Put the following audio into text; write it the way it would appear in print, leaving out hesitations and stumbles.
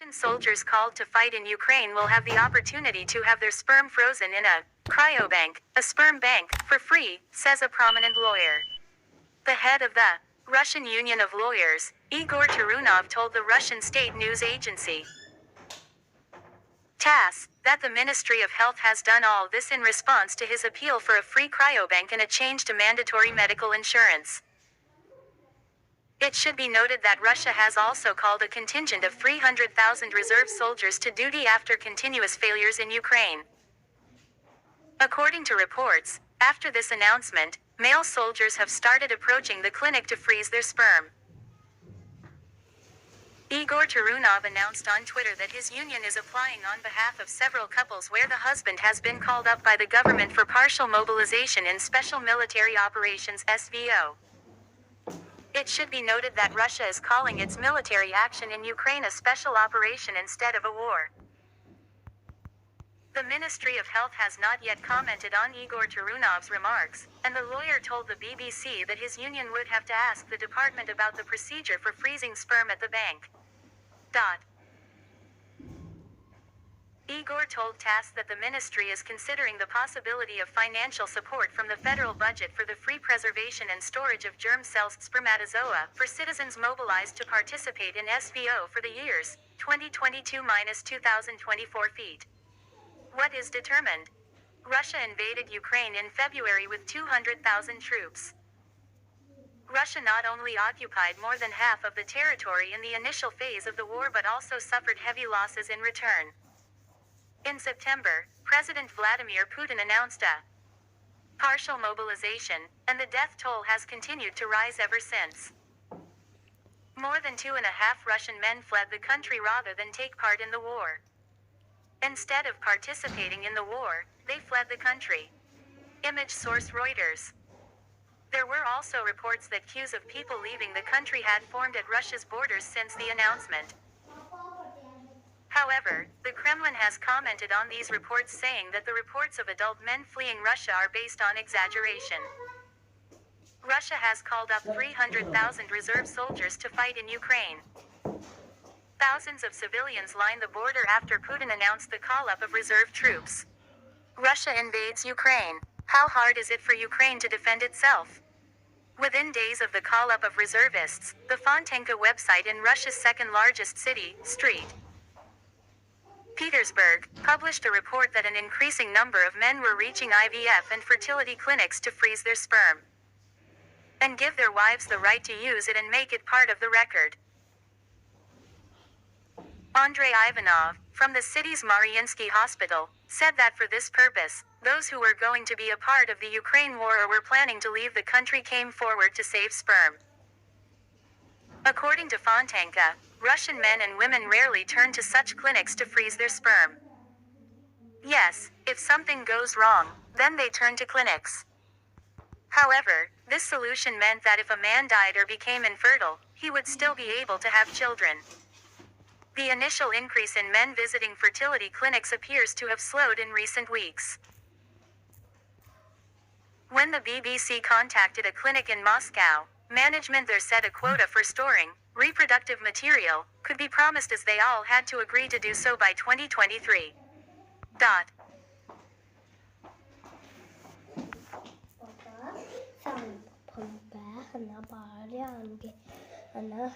Russian soldiers called to fight in Ukraine will have the opportunity to have their sperm frozen in a cryobank, a sperm bank, for free, says a prominent lawyer. The head of the Russian Union of Lawyers, Igor Tarunov, told the Russian state news agency TASS that the Ministry of Health has done all this in response to his appeal for a free cryobank and a change to mandatory medical insurance. It should be noted that Russia has also called a contingent of 300,000 reserve soldiers to duty after continuous failures in Ukraine. According to reports, after this announcement, male soldiers have started approaching the clinic to freeze their sperm. Igor Tarunov announced on Twitter that his union is applying on behalf of several couples where the husband has been called up by the government for partial mobilization in Special Military Operations (SVO). It should be noted that Russia is calling its military action in Ukraine a special operation instead of a war. The Ministry of Health has not yet commented on Igor Tarunov's remarks, and the lawyer told the BBC that his union would have to ask the department about the procedure for freezing sperm at the bank. Igor told TASS that the ministry is considering the possibility of financial support from the federal budget for the free preservation and storage of germ cells spermatozoa for citizens mobilized to participate in SVO for the years 2022-2024 feet. What is determined? Russia invaded Ukraine in February with 200,000 troops. Russia not only occupied more than half of the territory in the initial phase of the war but also suffered heavy losses in return. In September, President Vladimir Putin announced a partial mobilization, and the death toll has continued to rise ever since. More than 2.5 Russian men fled the country rather than take part in the war. Instead of participating in the war, they fled the country. Image source Reuters. There were also reports that queues of people leaving the country had formed at Russia's borders since the announcement. However, the Kremlin has commented on these reports, saying that the reports of adult men fleeing Russia are based on exaggeration. Russia has called up 300,000 reserve soldiers to fight in Ukraine. Thousands of civilians line the border after Putin announced the call-up of reserve troops. Russia invades Ukraine. How hard is it for Ukraine to defend itself? Within days of the call-up of reservists, the Fontanka website in Russia's second-largest city, St. Petersburg, published a report that an increasing number of men were reaching IVF and fertility clinics to freeze their sperm and give their wives the right to use it and make it part of the record. Andrei Ivanov, from the city's Mariinsky Hospital, said that for this purpose, those who were going to be a part of the Ukraine war or were planning to leave the country came forward to save sperm. According to Fontanka, Russian men and women rarely turn to such clinics to freeze their sperm. Yes, if something goes wrong, then they turn to clinics. However, this solution meant that if a man died or became infertile, he would still be able to have children. The initial increase in men visiting fertility clinics appears to have slowed in recent weeks. When the BBC contacted a clinic in Moscow, management there said a quota for storing reproductive material could be promised, as they all had to agree to do so by 2023. Pappa, fan på en bär, han har bara det, han har